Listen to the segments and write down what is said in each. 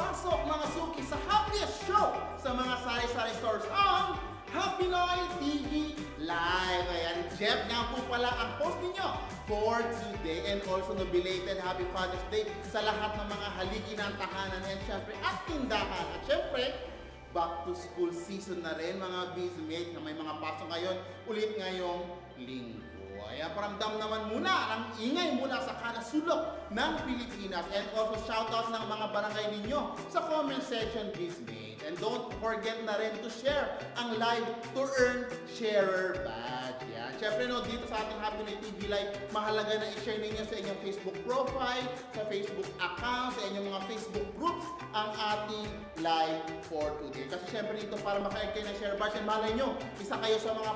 Pasok mga suki sa happiest show sa mga sari-sari stores ang Happy Noy TV Live. Ayan, Jeff nga po pala ang post ninyo for today, and also no belated Happy Father's Day sa lahat ng mga haligi ng tahanan and syempre at tindahan. At syempre, back to school season na rin mga bizmate na may mga pasok ngayon ulit ngayong linggo. Ayan, paramdam naman muna ang ingay mula sa kanasulok ng Pilipinas, and also shoutout ng mga barangay ninyo sa comment section bizmate. And don't forget na rin to share ang live to earn sharer badge. Yan. Siyempre no, dito sa ating Happy Noy TV Live, mahalaga na i-share ninyo sa inyong Facebook profile, sa Facebook account, sa inyong mga Facebook groups ang ating live for today. Kasi siyempre dito para maka-earn kayo ng share badge, and malay nyo, isa kayo sa mga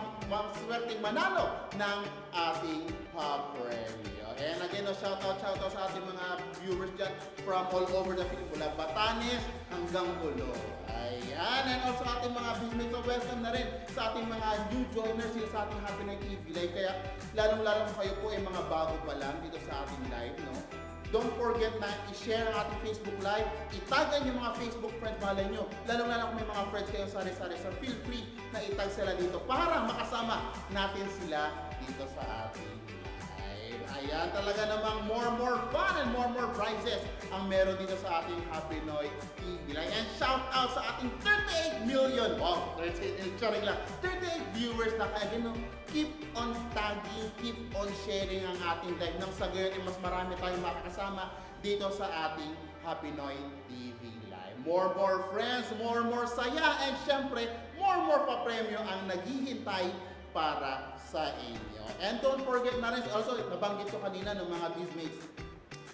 swerteng manalo ng ating pa-premyo. And again, no, shoutout sa ating mga viewers dyan from all over the Philippines, mula Batanes hanggang Ulo. Ayan, and also ating mga business, so welcome na rin sa ating mga new joiners dito sa ating Happy Noy TV Live. Kaya lalong-lalong kayo po ay mga bago pa lang dito sa ating live, no? Don't forget na i-share ang ating Facebook Live, itagan yung mga Facebook friends, malay nyo. Lalong-lalong kung may mga friends kayo sari-sari, so feel free na itag sila dito para makasama natin sila dito sa ating live. Ayan, talaga namang more fun and more prizes ang meron dito sa ating Happy Noy TV Live. And shout out sa ating 38 million, wow, 38 viewers na kaya no, keep on tagging, keep on sharing ang ating live nang sa gayon mas marami tayong makakasama dito sa ating Happy Noy TV Live. More friends, more saya, and syempre more pa-premyo ang naghihintay para sa inyo. And don't forget na rin, also nabanggit ko kanina ng mga bizmates,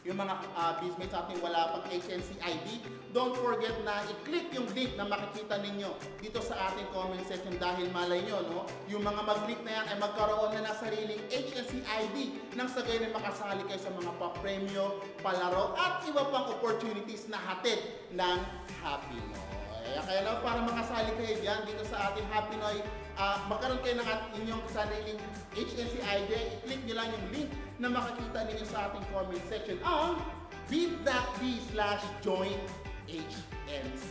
yung mga bizmates ating wala pang HNC ID, don't forget na i-click yung link na makikita ninyo dito sa ating comment section, dahil malay nyo, no, yung mga mag-click na yan ay magkaroon na sariling HNC ID nang sa gayon ay makasali kayo sa mga pa-premyo, palaro at iba pang opportunities na hatid ng Happy Noy. Kaya lang para makasali kayo dyan dito sa ating Happy Noy, magkaroon kayo ng inyong sariling HNC ID, i-click nyo lang yung link na makikita ninyo sa ating comment section ang bit.ly/joinHNC.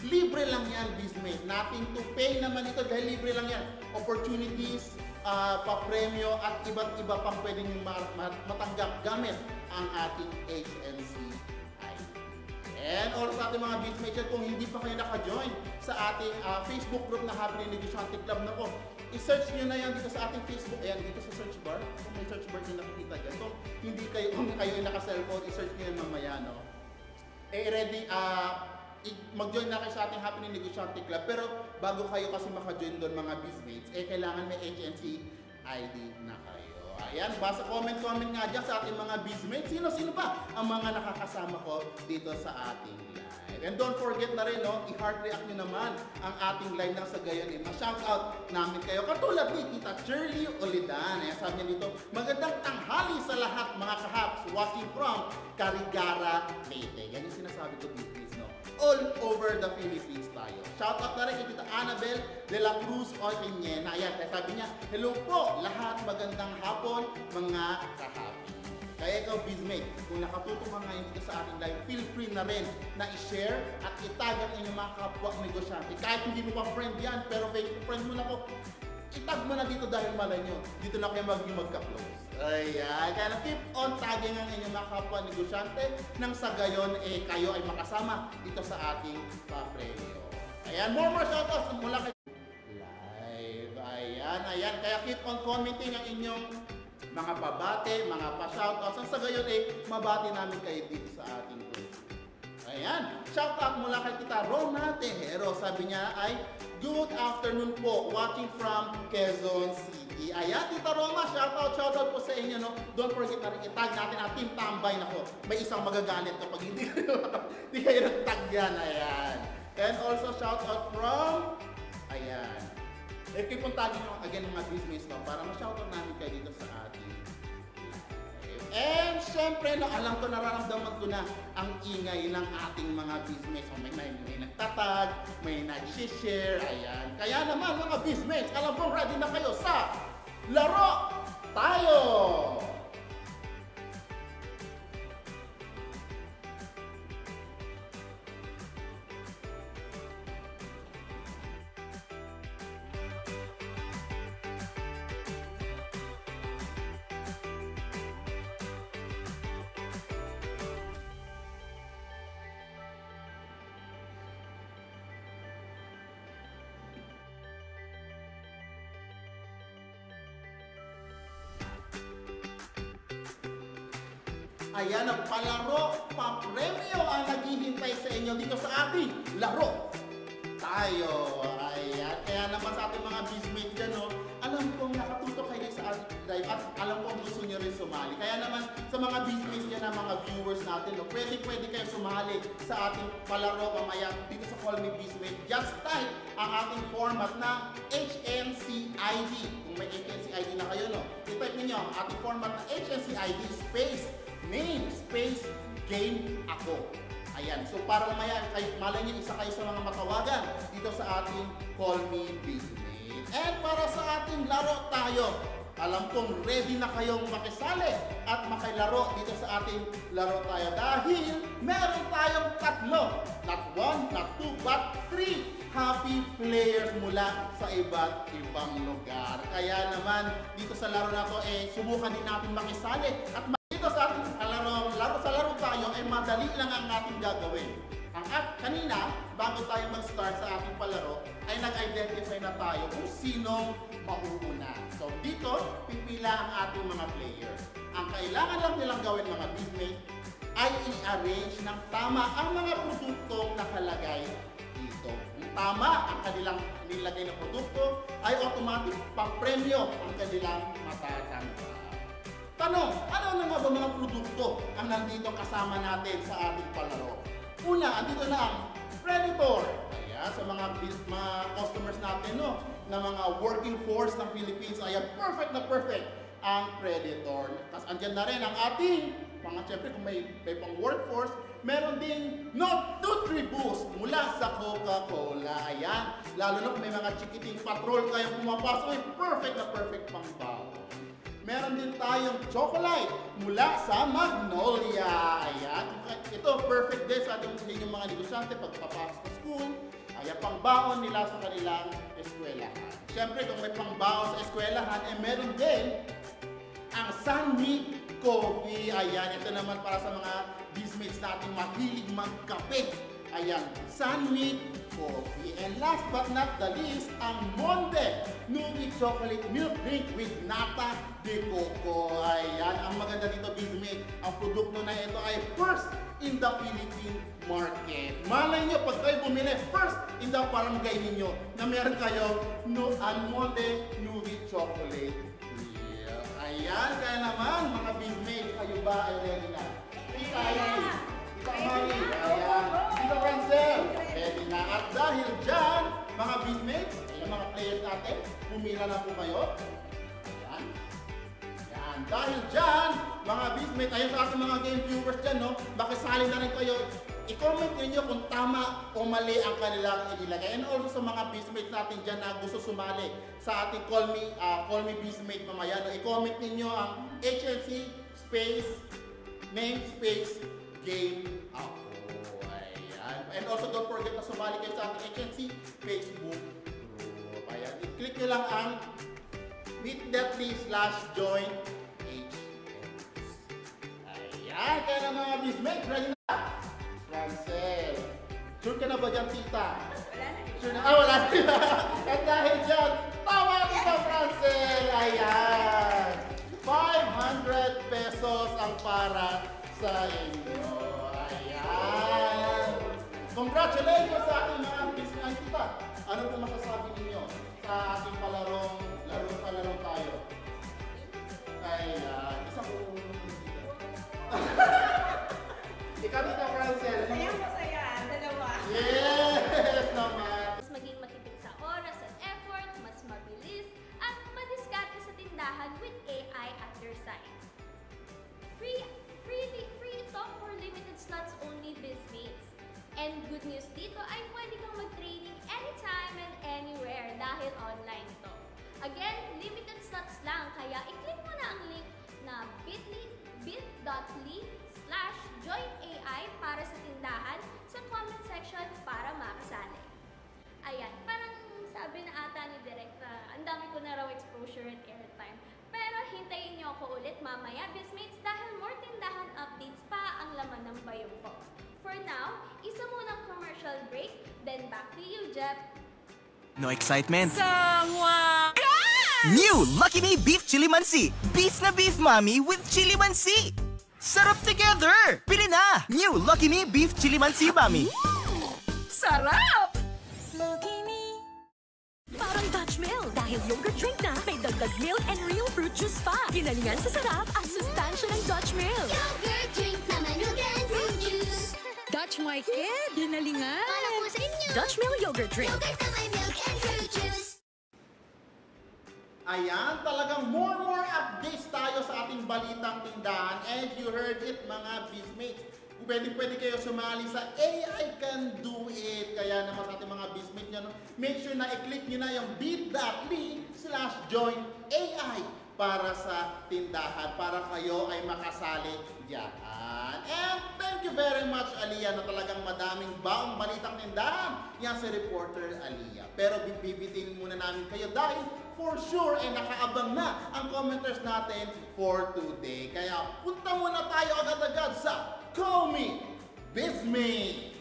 Libre lang yan, bizmate. Nothing to pay naman ito dahil libre lang yan. Opportunities, pa-premyo at iba't iba pang pwedeng matanggap gamit ang ating HNC. And also sa ating mga bizmates, kung hindi pa kayo naka-join sa ating Facebook group na Happy Noy Negosyante Club, na po, i-search nyo na yan dito sa ating Facebook. Ayan, dito sa search bar. Kung may search bar nyo nakikita dyan. So, kung kayo ay naka-cellphone, i-search nyo yan mamaya, no? Ready, mag-join na kayo sa ating Happy Noy Negosyante Club. Pero bago kayo kasi maka-join doon mga bizmates, kailangan may HNC ID na kayo. Ayan, basta comment nga dyan sa ating mga bizmates. Sino ba ang mga nakakasama ko dito sa ating live? And don't forget na rin, no, i-heart react nyo naman ang ating live nang sa gayon. Ma-shoutout namin kayo. Katulad ni Tita Shirley Olidan. Ayan, sabi niya dito, magandang tanghali sa lahat mga kahaps watching from Carigara, Leyte. Yan yung sinasabi ko dito, no? All over the Philippines tayo. Shoutout na rin kay Tita Annabel de la Cruz Oñena. Ayan, kaya sabi niya, hello po lahat, magandang hapon mga kahapi. Kaya ikaw, bizmate, kung nakatuto ka ngayon dito sa ating live, feel free na rin na i-share at itag ang inyong mga kapwa negosyante. Kahit hindi mo pa friend yan, pero friend mo na po, itag mo na dito dahil malay nyo, dito na kayo magka-close. Ayan, kaya keep on tagging ang inyong mga kapwa negosyante nang sa gayon kayo ay makasama dito sa ating pa-premyo. Ayan, more shoutouts mula kay live. Ayan, kaya keep on commenting ang inyong mga pabate, mga pa-shoutouts. Ang sa gayon mabati namin kayo dito sa ating group. Ayan, shoutout mula kay Tita Rona Tejero. Sabi niya ay, good afternoon po, watching from Quezon City. Ayan, Tita Roma, shoutout po sa inyo, no? Don't forget na rin itag natin ang Team Tambay na ko. May isang magagalit kapag hindi kayo nagtag yan. Ayan. And also shoutout from, ayan. Keep on tagging nyo again mga business, no? Para ma-shoutout namin kayo dito sa ating live. And syempre, no, alam ko, nararamdaman ko na ang ingay ng ating mga business. So, may nagtatag, may nag-share, ayan. Kaya naman mga business, alam ko ready na kayo sa Laro Tayo! Ayan, ang palaro, papremyo ang naghihintay sa inyo dito sa ating laro tayo. Ayan, kaya naman sa ating mga bismates dyan, no, alam kong nakatutok kayo sa ating live at alam kong gusto nyo rin sumali. Kaya naman sa mga bismates dyan, na mga viewers natin, no, pwede kayo sumali sa ating palaro mamaya dito sa Call Me Bismate. Just type ang ating format na HNCID. Kung may HNCID na kayo, no, i-type ninyo ang ating format na HNCID space name space game ako. Ayan, so para mamaya, malay nyo, isa kayo sa mga matawagan dito sa ating Call Me Bismate. And para sa ating laro tayo, alam kong ready na kayong makisali at makilaro dito sa ating laro tayo dahil meron tayong tatlo, not one, not two, but three happy players mula sa iba't ibang lugar. Kaya naman dito sa laro na to, subukan din natin makisali at dito sa ating laro tayo ay madali lang ang ating gagawin. Kanina, bago tayo mag-start sa ating palaro, ay nag-identify na tayo kung sinong mauuna. So dito, pipila ang ating mga players. Ang kailangan lang nilang gawin mga bismate ay i-arrange ng tama ang mga produktong nakalagay dito. Kung tama ang kanilang nilagay na produkto, ay automatic pang-premyo ang kanilang matatanggap. Tanong, ano na nga ba mga produkto ang nandito kasama natin sa ating palaro? Una, andito na ang Predator. Ayan, sa mga customers natin, no, na mga working force ng Philippines, ayan, perfect na perfect ang Predator. Tapos andyan na rin ang ating, siyempre kung may pang workforce, meron ding Nutriboost mula sa Coca-Cola. Ayan, lalo na kung may mga chikiting patrol kayong pumapasok, ay perfect na perfect pang baon. Meron din tayong chocolate mula sa Magnolia. Ayan. Ito, perfect din sa ating mga negosyante pagpapasok sa school. Ayan, pangbaon nila sa kanilang eskwelahan. Siyempre, kung may pangbaon sa eskwelahan, meron din ang Sunmeat Coffee. Ayan, ito naman para sa mga bismates natin mahilig magkape. Ayan, Sunmeat Coffee. And last but not the least, ang Monde Nutri Chocolate Milk Drink with Nata de Coco. Ayan, ang maganda dito, bismate, ang produkto na ito ay first in the Philippine market. Malay nyo, pag kayo bumili, first in the barangay ninyo, na meron kayo Monde Nutri Chocolate. Yeah. Ayan, kaya naman, mga bismate, kayo ba ay ready na? Tita Mari, ayan. Tita Francel, ready na. At dahil dyan, mga bismates, ayan, mga players natin, pumila na po kayo. Ayan. Ayan. Dahil dyan, mga bismates, ayan sa ating mga game viewers dyan, no, makisali na rin kayo. I-comment ninyo kung tama o mali ang kanilang inilagay. And also sa mga bismates natin dyan na gusto sumali sa ating Call Me Bismate mamaya, no, i-comment ninyo ang HNC space, name space, game ako. Ayan. And also don't forget na sumali kayo sa ating HNC Facebook group. Ayan. I-click nyo lang ang bit.ly/join HNC. Ayan. Kaya na mga bismates, ready na? Francel. Sure ka na ba dyan, tita? Wala na. Sure na? Wala na. At dahil dyan, tawa kita, Francel. Ayan. 500 pesos ang para sa inyo. Ayan. Congratulations sa ating mga bismate, tita. Ano po masasabi ninyo sa ating laro tayo? Ayan. Isa po. Ikaw, tita Francel. Masaya. Dalawa. Yes naman. Mas maging matipid sa oras at effort, mas mabilis, at madiskarte sa tindahan with AI at your side. Free ito for limited slots only bismates. And good news dito ay pwede kang mag-training anytime and anywhere dahil online ito. Again, limited slots lang, kaya i-click mo na ang link na bit.ly/joinAI para sa tindahan sa comment section para makasali. Ayan, parang sabi na ata ni Direk na ang dami ko na raw exposure and airtime. Pero hintayin niyo ako ulit mamaya, bismates, dahil more tindahan updates pa ang laman ng bayong ko. For now, isa munang commercial break, then back to you, Jep. No excitement? Someone! New Lucky Me Beef Chili Mansi! Beef na beef, mommy, with Chili Mansi! Sarap together! Bili na! New Lucky Me Beef Chili Mansibami. Sarap! Parang Dutch Mill. Dahil yogurt drink na, may dagdag milk and real fruit juice pa. Ginalingan sa sarap at sustansya ng Dutch Mill. Yogurt drink na may milk and fruit juice. Dutch my kid, ginalingan. Para po sa inyo. Dutch Mill yogurt drink. Yogurt na may milk and fruit juice. Ayan, talagang more updates tayo sa ating balitang tindahan. And you heard it, mga bizmates. Pwede kayo sumali sa AI Can Do It. Kaya naman sa ating mga bizmates nyo, make sure na i-click nyo na yung bit.ly/join AI para sa tindahan, para kayo ay makasali diyan. And thank you very much, Aliyah, na talagang madaming baong balitang tindahan. Yan si reporter Aliyah. Pero bibitin muna namin kayo dahil for sure ay nakaabang na ang commenters natin for today. Kaya punta muna tayo agad-agad sa Call Me Bizmate.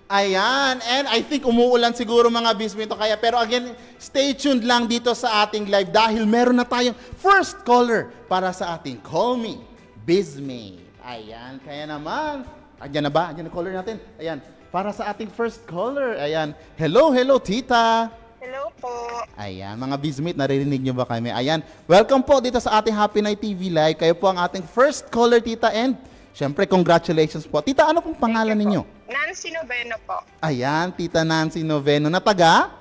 Ayan, and I think umuulan siguro mga Bizmate kaya, pero again, stay tuned lang dito sa ating live dahil meron na tayong first caller para sa ating Call Me Bizmate. Ayan, kaya naman, andyan na ba? Andyan na caller natin. Ayan, para sa ating first caller. Ayan, hello tita. Hello po. Ayan, mga Bizmate, naririnig nyo ba kami? Ayan, welcome po dito sa ating Happy Night TV Live. Kayo po ang ating first caller, tita, and syempre, congratulations po. Tita, ano pong pangalan ninyo? Nancy Noveno po. Ayan, Tita Nancy Noveno. Na taga?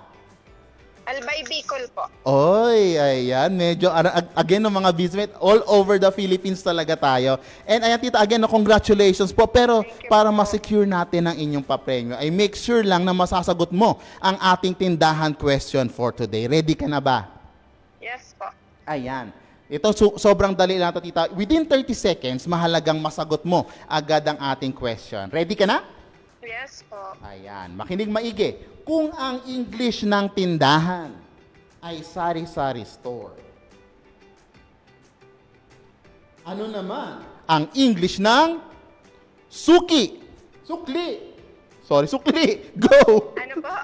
Albay Bicol po. Oy, ayan. Medyo, again, no, mga Bizmate, all over the Philippines talaga tayo. And ayan, Tita, again, no, congratulations po. Pero para ma-secure natin ang inyong papremyo, ay make sure lang na masasagot mo ang ating tindahan question for today. Ready ka na ba? Yes po. Ayan. Ito, sobrang dali lang ito, Tita. Within 30 seconds, mahalagang masagot mo agad ang ating question. Ready ka na? Yes po. Ayan, makinig maigi. Kung ang English ng tindahan ay sari-sari store, ano naman ang English ng suki? Sukli. Sorry, sukli. Go! Ano po?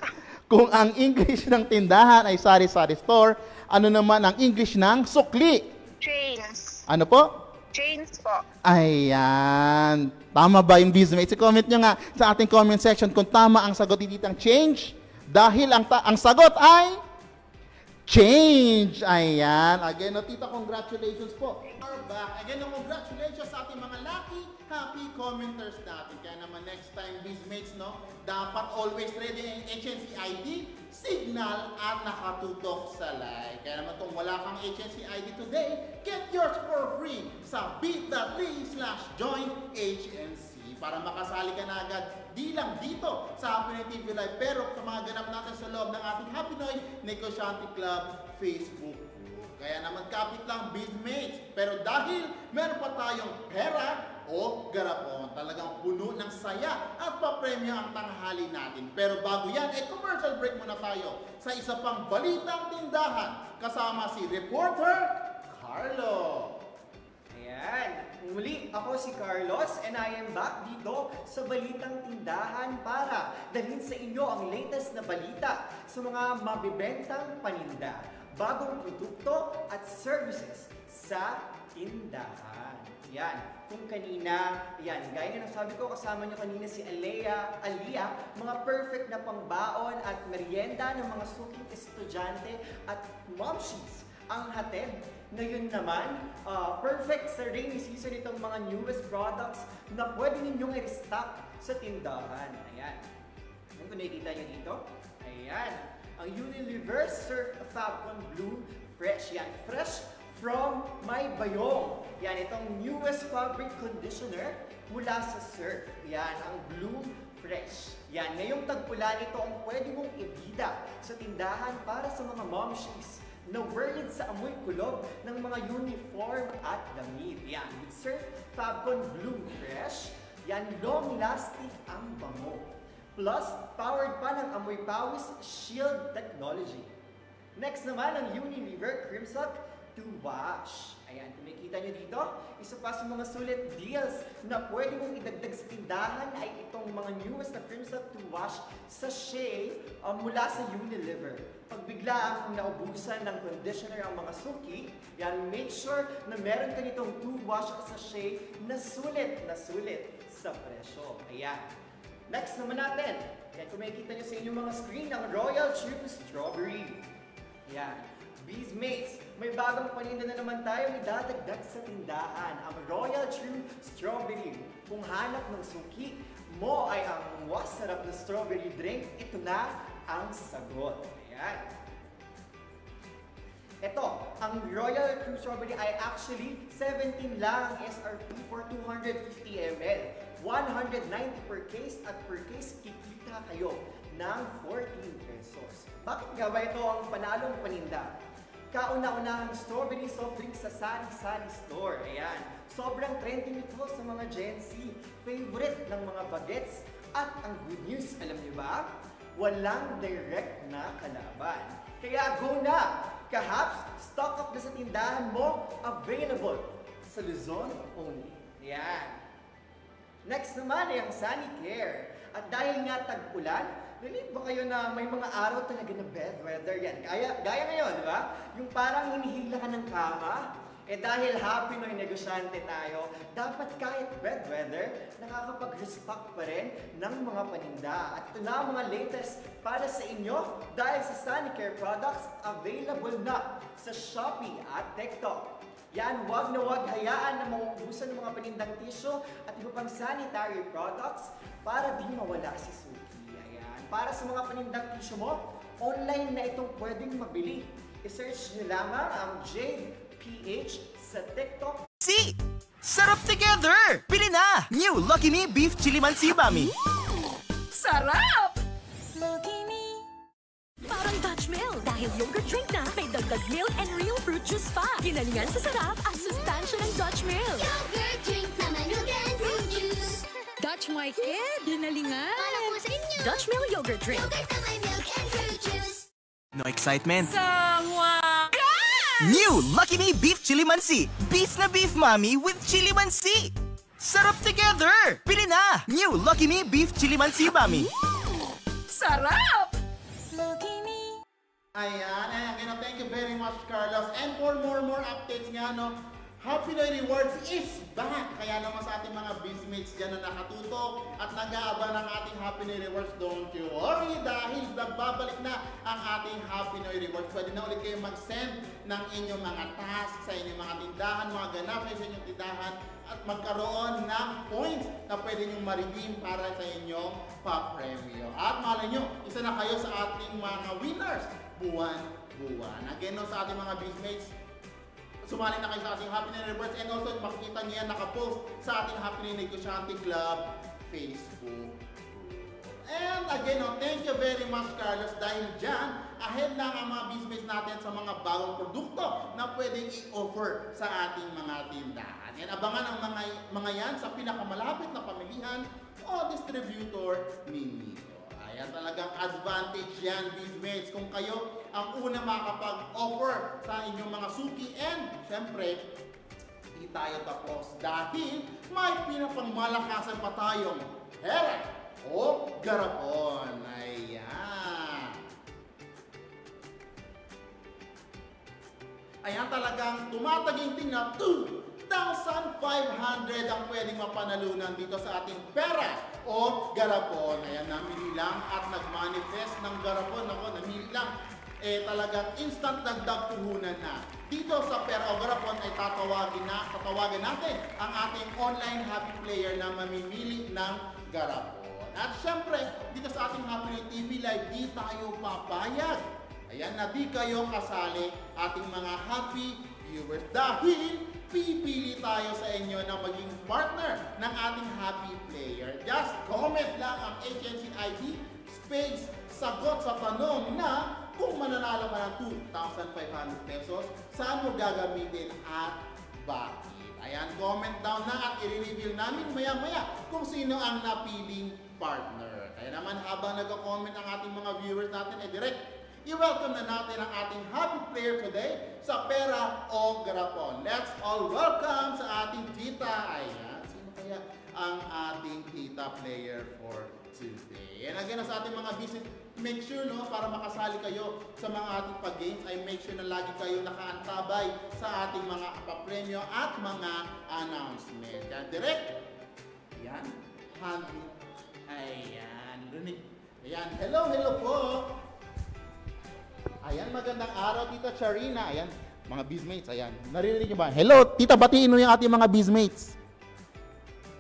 Kung ang English ng tindahan ay sari-sari store, ano naman ang English ng sukli? Chains. Ano po? Chains po. Ayan. Tama ba yung Bizmates? I-comment nyo nga sa ating comment section kung tama ang sagot ni Titang Change. Dahil ang sagot ay change. Ayan. Again, no, Tita, congratulations po. We're back. Again, no, congratulations sa ating mga lucky, happy commenters natin. Kaya naman next time, Bizmates, no, dapat always ready ang HNC ID, signal, at nakatutok sa live. Kaya naman kung wala kang HNC ID today, get yours for free sa bit.ly/join HNC para makasali ka na agad di lang dito sa Happy Night TV Live, pero sa mga ganap natin sa loob ng ating Happy Night Negosyante Club Facebook group. Kaya naman kapit lang, Bizmates. Pero dahil meron pa tayong pera o garapon, talagang puno ng saya at papremyo ang tanghali natin. Pero bago yan, commercial break muna tayo sa isa pang balitang tindahan kasama si reporter Carlo. Ayan, muli ako si Carlos and I am back dito sa Balitang Tindahan para dalhin sa inyo ang latest na balita sa mga mabibentang paninda, bagong produkto at services sa tindahan. Yan, kung kanina, yan, gaya nga ng sabi ko, kasama nyo kanina si Aliyah, mga perfect na pangbaon at merienda ng mga suking estudyante at momshies ang hatid. Ngayon naman, perfect sa rainy season itong mga newest products na pwede ninyong i-restock sa tindahan. Ayan. Ano kung nakikita nyo dito? Ayan. Ang Unilever Surf Fabcon Blue Fresh. Yan. Fresh from My Bayong. Yan. Itong newest fabric conditioner mula sa Surf. Yan. Ang Blue Fresh. Yan. Ngayong tagpulan, ito ang pwede mong ibida sa tindahan para sa mga momshies na worried sa amoy kulob ng mga uniform at damit. Yan, with Surf Fabcon Blue Fresh, yan, long-lasting ang bango. Plus, powered pa ng amoy pawis shield technology. Next naman, ang Unilever Crimson to Wash. Ayan, kung nakikita nyo dito, isa pa sa mga sulit deals na pwede mong idagdag sa tindahan ay itong itong mga newest na Crimson to Wash sachet mula sa Unilever. Pag bigla ang naubusan ng conditioner ang mga suki, yan, make sure na meron ka nitong to wash sachet na sulit sa presyo. Ayan. Next naman natin, yan, kung makikita nyo sa inyong mga screen, ang Royal Chew Strawberry. Ayan. Bees Mates, may bagong paninda na naman tayong idadagdag sa tindahan, ang Royal Chew Strawberry. Kung hanap ng suki mo ay ang masarap na strawberry drink, ito na ang sagot. Ayan. Ito, ang Royal Chew Strawberry ay actually 17 lang SRP for 250 ml. 190 per case at per case kikita kayo ng 14 pesos. Bakit nga ba ito ang panalong paninda? Kauna-unahang strawberry soft drink sa Sari-Sari Store. Ayan. Sobrang trending ito sa mga Gen Z. Favorite ng mga bagets. At ang good news, alam niyo ba? Walang direct na kalaban. Kaya go na! Kahaps, stock up na sa tindahan mo. Available sa Luzon only. Ayan. Next naman ay ang Sanicare. At dahil nga tag-ulan, relate ba kayo na may mga araw talaga na bad weather yan? Gaya ngayon, di ba? Yung parang hinihila ka ng kama. Dahil happy Noy negosyante tayo, dapat kahit bad weather, nakakapag-restock pa rin ng mga paninda. At ito na ang mga latest para sa inyo dahil sa Sanicare products available na sa Shopee at TikTok. Yan, wag na wag hayaan na mauubusan ng mga panindang tissue at iba pang sanitary products para di mawala si Suki. Ayan. Para sa mga panindang tissue mo, online na itong pwedeng mabili. I-search nyo lamang ang Jade PH sa TikTok. See! Sarap together! Pili na! New Lucky Me Beef Chili Mansi Bami. Sarap! Parang Dutch Mill. Dahil yogurt drink na, may dagdag milk and real fruit juice pa. Ginalingan sa sarap at sustansya ng Dutch Mill. Yogurt drink na manugan fruit juice. Dutch my kid, dinalingan. Para po sa inyo. Dutch Mill yogurt drink. Yogurt na may milk and fruit juice. No excitement? Sangwa! New Lucky Me Beef Chili Mansi. Beef na beef mami with Chili Mansi. Sarap together! Pili na! New Lucky Me Beef Chili Mansi Bami. Sarap! Ayan, again, thank you very much, Carlos. And for more updates nga, no, Happy Noy Rewards is back! Kaya naman sa ating mga businessmates dyan na nakatutok at nag-aaba ng ating Happy Noy Rewards, don't you worry dahil nagbabalik na ang ating Happy Noy Rewards. Pwede na ulit kayo mag-send ng inyong mga tasks sa inyong mga tindahan, mga ganap sa inyong tindahan at magkaroon ng points na pwede nyong ma-redeem para sa inyong pa-premyo. At malay nyo, isa na kayo sa ating mga winners buwan-buwan. Again, no, sa ating mga businessmates, sumali na kayo sa ating Happy Noy Rewards and also makikita niyo yan nakapost sa ating Happy Noy Negosyante Club Facebook. And again, no, thank you very much, Carlos, dahil dyan, ahead lang ang mga business natin sa mga bagong produkto na pwedeng i-offer sa ating mga tindahan. And abangan ang mga yan sa pinakamalapit na pamilihan o distributor ninyo. Ayan, talagang advantage yan, businessmates, kung kayo ang una makakapag-offer sa inyong mga suki. And syempre, hindi tayo tapos dahil may pinapangmalakasan pa tayong pera o garapon. Ayan. Ayan, talagang tumataginting na 2,500 ang pwedeng mapanalunan dito sa ating pera o garapon. Ayan, namili lang at nag-manifest ng garapon. Ako, namili lang. Talagang instant dagdag puhunan na. Dito sa pera o garapon ay tatawagan natin ang ating online happy player na mamimili ng garapon. At syempre, dito sa ating Happy Noy TV Live, di tayo papayag. Ayan, na di kayo kasali ating mga happy viewers dahil pipili tayo sa inyo na maging partner ng ating happy player. Just comment lang ang HNC ID space sagot sa tanong na kung mananalo ka ng 2,500 pesos, saan mo gagamitin at bakit? Ayan, comment down na at i-reveal namin maya-maya kung sino ang napiling partner. Kaya naman habang nag-comment ang ating mga viewers natin, direct i-welcome na natin ang ating happy player today sa pera o garapon. Let's all welcome sa ating tita. Ayan, sino kaya ang ating tita player for today. And again, sa ating mga business, make sure no, para makasali kayo sa mga ating pag-games, ay make sure na lagi kayo nakaantabay sa ating mga papremyo at mga announcement. Yan, direct. Yan. Hand. Ayan. Ayan. Hello, hello po. Ayan, magandang araw, Tita Charina. Ayan, mga bizmates, ayan. Naririnig niyo ba? Hello, Tita, batiin mo yung ating mga bizmates.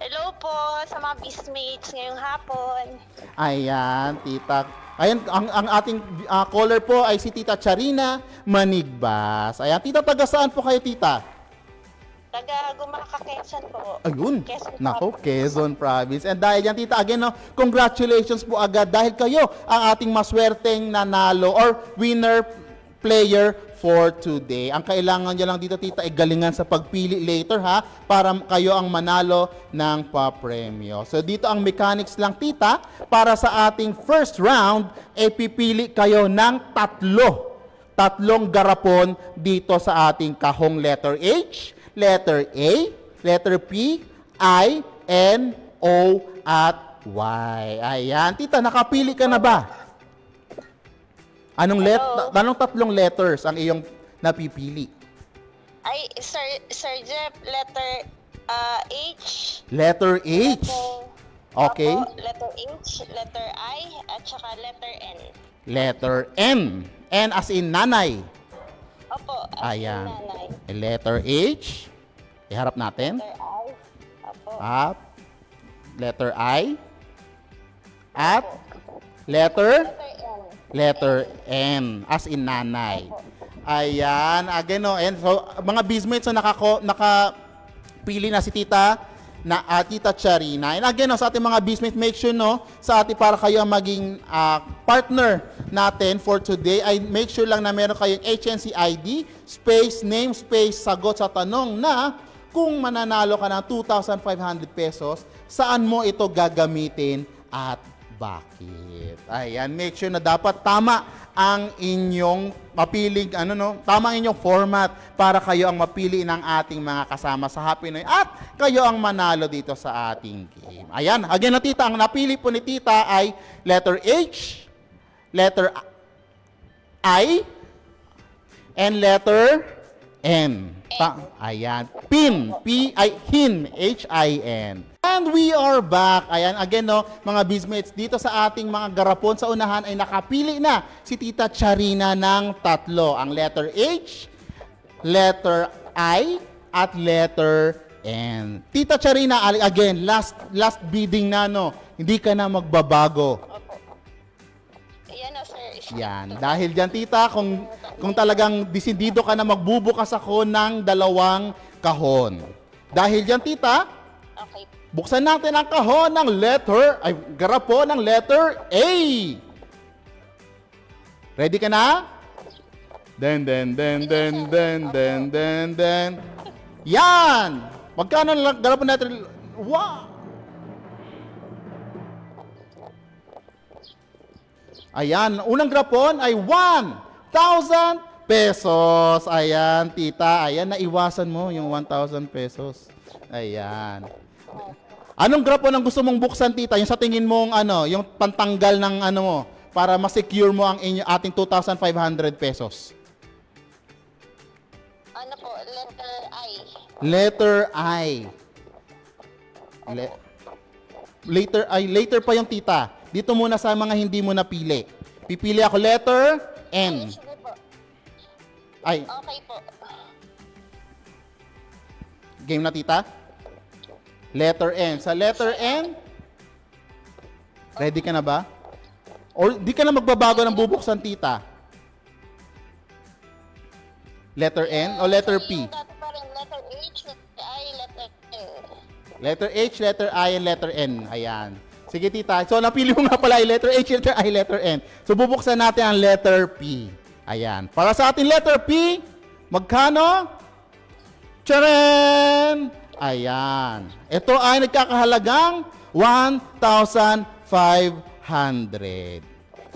Hello po sa mga bismates ngayong hapon. Ayan, Tita. Ayan, ang ating caller po ay si Tita Charina Manigbas. Ayan, Tita, taga saan po kayo, Tita? Taga Gumaca, Quezon po. Ayun. Quezon Nako, Province. Quezon Province. And dahil yan, Tita, again, no, congratulations po agad dahil kayo ang ating maswerteng nanalo or winner player for today. Ang kailangan nyo lang dito, Tita, ay galingan sa pagpili later, ha? Para kayo ang manalo ng papremyo. So, dito ang mechanics lang, Tita, para sa ating first round, ay pipili kayo ng tatlong garapon dito sa ating kahong letter H, letter A, letter P, I, N, O, at Y. Ayan. Tita, nakapili ka na ba? Anong tatlong letters ang iyong napipili? Ay, Sir Jeff, letter H. Letter H. Okay. Opo, letter H, letter I, at saka letter N. Letter N. N as in nanay. Opo, Ayan. nanay. Letter H. Iharap natin. Letter I. Opo. Up. Letter I. At letter Letter N. N as in nanay. Ayan, again no. And so mga bizmates so nakapili na si Tita Tita Charina. And again no, sa ating mga bizmates, make sure no sa ating para kayo ang maging partner natin for today ay make sure lang na meron kayong HNC ID, space, name, space, sagot sa tanong na kung mananalo ka ng 2,500 pesos, saan mo ito gagamitin at bakit? Ayan, make sure na dapat tama ang inyong mapiling, tama ang inyong format para kayo ang mapili ng ating mga kasama sa Happy Noy at kayo ang manalo dito sa ating game. Ayan, again na Tita, ang napili po ni Tita ay letter H, letter I, and letter N. Ayan, PIN, Hin, H-I-N. And we are back. Ayan, again, no, mga bizmates, dito sa ating mga garapon sa unahan ay nakapili na si Tita Charina ng tatlo. Ang letter H, letter I, at letter N. Tita Charina, again, last bidding na, no? Hindi ka na magbabago. Ayan na, sir. Yan. Dahil dyan, Tita, kung talagang desidido ka na magbubukas ako ng 2 kahon. Dahil dyan, Tita, Okay. buksan natin ang kahon ng garapon ng letter A. Ready ka na? Den. Yan! Magkano lang garapon natin? Wow! Ayan, unang garapon ay 1,000 pesos. Ayan, Tita. Ayan, naiwasan mo yung 1,000 pesos. Ayan. Anong garapon ang gusto mong buksan, Tita? Yung sa tingin mong yung pantanggal ng mo para ma-secure mo ang ating 2,500 pesos. Ano po, letter I. Letter I. Later pa yung Tita. Dito muna sa mga hindi mo napili. Pipili ako letter N. Sige po. Ay, Okay po. game na, Tita? Letter N. Sa letter N, ready ka na ba? Or di ka na magbabago ng bubuksan, Tita? Letter N o letter P? Yung dati pa rin, letter H, letter I, letter N. Letter H, letter I, and letter N. Ayan. Sige, Tita. So, napili mo nga pala yung letter H, letter I, letter N. So, bubuksan natin ang letter P. Ayan. Para sa ating letter P, magkano? Tcharan! Ayan. Ito ay nagkakahalagang 1,500.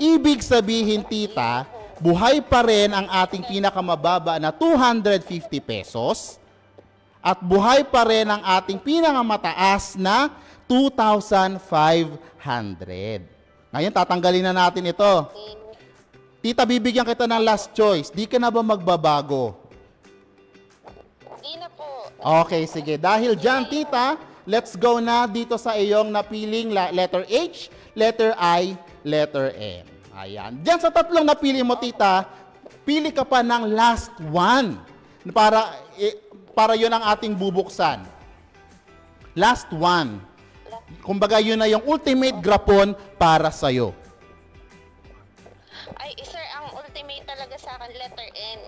Ibig sabihin, Tita, buhay pa rin ang ating pinakamababa na 250 pesos at buhay pa rin ang ating pinakamataas na 2,500. Ngayon, tatanggalin na natin ito. Tita, bibigyan kita ng last choice. Di ka na ba magbabago? Di na po. Okay, sige. Dahil dyan, tita, let's go na dito sa iyong napiling letter H, letter I, letter N. Ayan. Dyan sa tatlong napili mo, tita, pili ka pa ng last one para yun ang ating bubuksan. Last one. Kumbaga, yun na yung ultimate grapon para sa'yo. Ay, sir, ang ultimate talaga sa akin, letter N.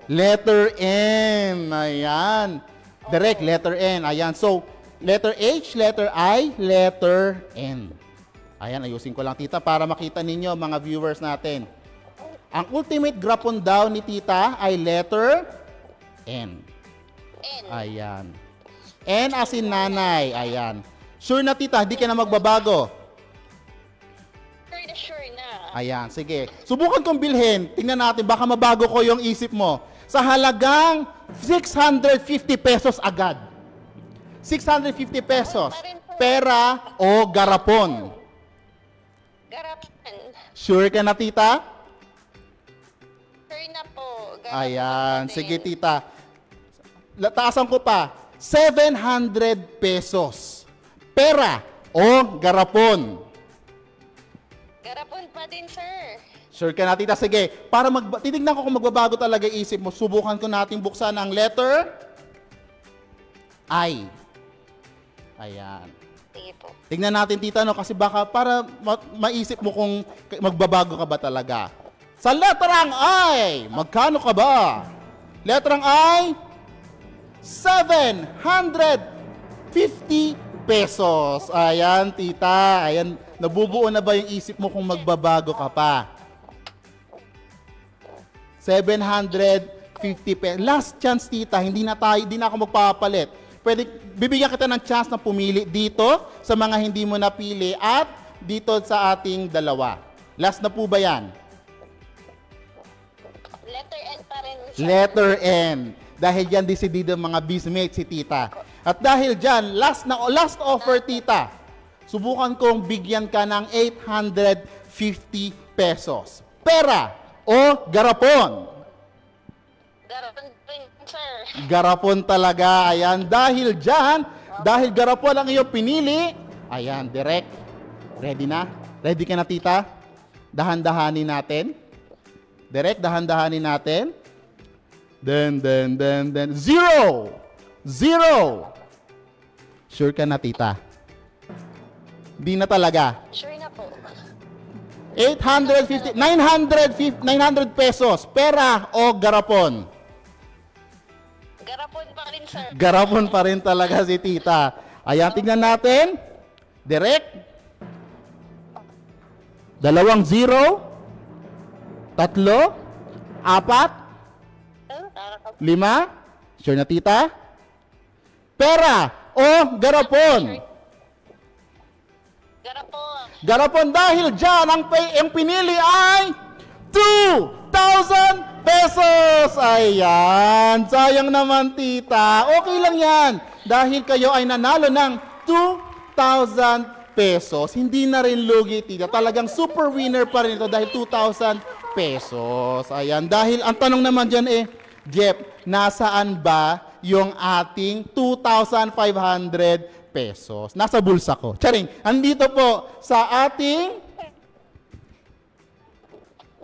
Letter N. Ayan. Direct, letter N. Ayan. So, letter H, letter I, letter N. Ayan, ayusin ko lang, tita, para makita ninyo, mga viewers natin. Ang ultimate grapon daw ni tita ay letter N. N. Ayan. N as in nanay. Ayan. Sure na, tita, hindi ka na magbabago. Sure na. Ayan, sige. Subukan kong bilhin. Tingnan natin, baka mabago ko yung isip mo. Sa halagang 650 pesos agad. 650 pesos. Pera o garapon? Garapan. Sure ka na, tita? Sure na po. Garapan Ayan, din. sige, tita. Taasan ko pa. 700 pesos. Pera o garapon? Garapon pa din, sir. Sure ka na, tita? Sige. Para titignan ko kung magbabago talaga yung isip mo, subukan ko natin buksan ang letter I. Ayan. Sige po. Tingnan natin, tita, no? Kasi baka para maisip mo kung magbabago ka ba talaga. Sa letrang I, magkano ka ba? Letrang I, 750 pesos. Ayan, tita. Ayan, nabubuo na ba yung isip mo kung magbabago ka pa? 750 pesos. Last chance, tita. Hindi na ako magpapalit. Bibigyan kita ng chance na pumili dito sa mga hindi mo napili at dito sa ating dalawa. Last na po ba yan? Letter N pa rin, sir. Letter N. Dahil yan decidido mga bismates si tita. At dahil dyan, last offer, tita. Subukan kong bigyan ka ng 850 pesos. Pera o garapon? Garapon din, sir. Garapon talaga. Ayan, dahil dyan, dahil garapon ang iyong pinili, ayan, direct. Ready na? Ready ka na, tita? Dahan-dahanin natin. Direct, dahan-dahanin natin. Then. Zero! Sure ka na, tita? Di na talaga. Sure na po. 900 pesos. Pera o garapon? Garapon pa rin, sir. Garapon pa rin talaga si tita. Ayan, tingnan natin. Direct. 2 0. 3. 4. 5. Sure na, tita? Pera o garapon? Garapon. Garapon dahil dyan, ang pinili ay 2,000 pesos! Ayan, sayang naman, tita. Okay lang yan. Dahil kayo ay nanalo ng 2,000 pesos. Hindi na rin lugi, tita. Talagang super winner pa rin ito dahil 2,000 pesos. Ayan, dahil ang tanong naman dyan Jeff, nasaan ba yung ating 2,500 pesos? Nasa bulsa ko. Charing, andito po sa ating...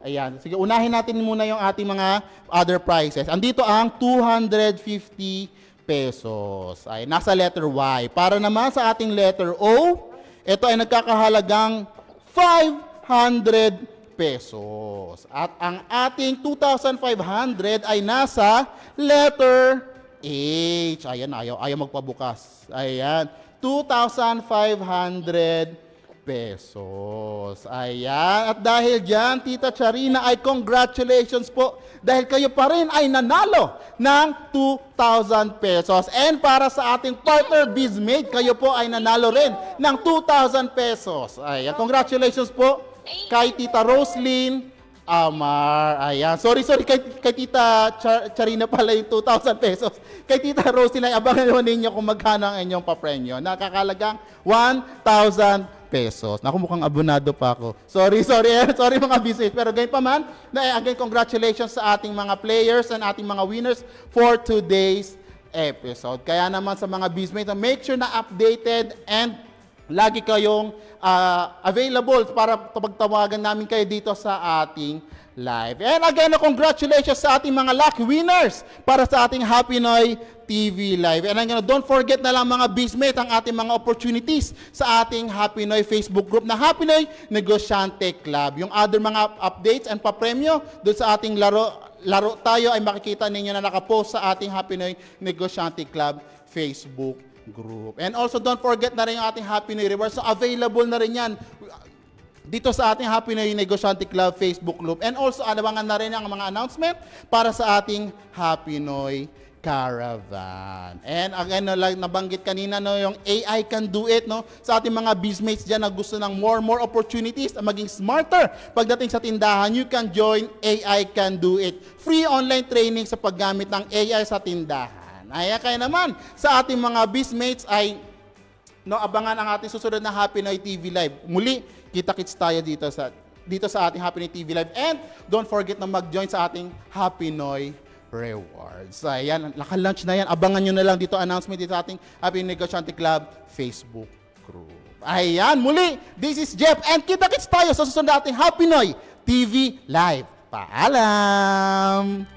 Ayan, sige, unahin natin muna yung ating mga other prices. Andito ang 250 pesos. Ay, nasa letter Y. Para naman sa ating letter O, ito ay nagkakahalagang 500 pesos. At ang ating 2,500 ay nasa letter H. Ayan, ayaw magpabukas. Ayan, 2,500 pesos. Ayan. At dahil dyan, Tita Charina, ay congratulations po. Dahil kayo pa rin ay nanalo ng 2,000 pesos. And para sa ating partner bizmate, kayo po ay nanalo rin ng 2,000 pesos. Ayan. Congratulations po kay Tita Roslyn, Amar. Ayan. Sorry kay Tita Charina pala yung 2,000 pesos. Kay Tita Rosie na abangan naman ninyo kung magkano ang inyong papremyo. Nakakalagang 1,000 pesos. Naku, mukhang abonado pa ako. Sorry mga business. Pero ganyan pa man, again, congratulations sa ating mga players and ating mga winners for today's episode. Kaya naman sa mga business, make sure na updated and lagi kayong available para pagtawagan namin kayo dito sa ating live. And again, congratulations sa ating mga lucky winners para sa ating Happy Noy TV Live. And again, don't forget na lang mga bismate ang ating mga opportunities sa ating Happy Noy Facebook group na Happy Noy Negosyante Club. Yung other mga updates and papremyo doon sa ating laro tayo ay makikita ninyo na nakapost sa ating Happy Noy Negosyante Club Facebook group. And also, don't forget na rin yung ating Happy Noy Rewards. So, available na rin yan dito sa ating Happy Noy Negosyante Club Facebook group. And also, alabangan na rin ang mga announcement para sa ating Happy Noy Caravan. And again, like nabanggit kanina, yung AI can do it, sa ating mga bizmates dyan na gusto ng more opportunities na maging smarter pagdating sa tindahan, you can join AI can do it. Free online training sa paggamit ng AI sa tindahan. Kaya naman, sa ating mga bizmates ay abangan ang ating susunod na Happy Noy TV Live. Muli, kita-kits tayo dito sa ating Happy Noy TV Live. And don't forget na mag-join sa ating Happy Noy Rewards. Ayan, naka-launch na yan. Abangan nyo na lang dito announcement dito sa ating Happy Noy Negosyante Club Facebook group. Ayan, muli, this is Jeff. And kita-kits tayo sa susunod na ating Happy Noy TV Live. Paalam!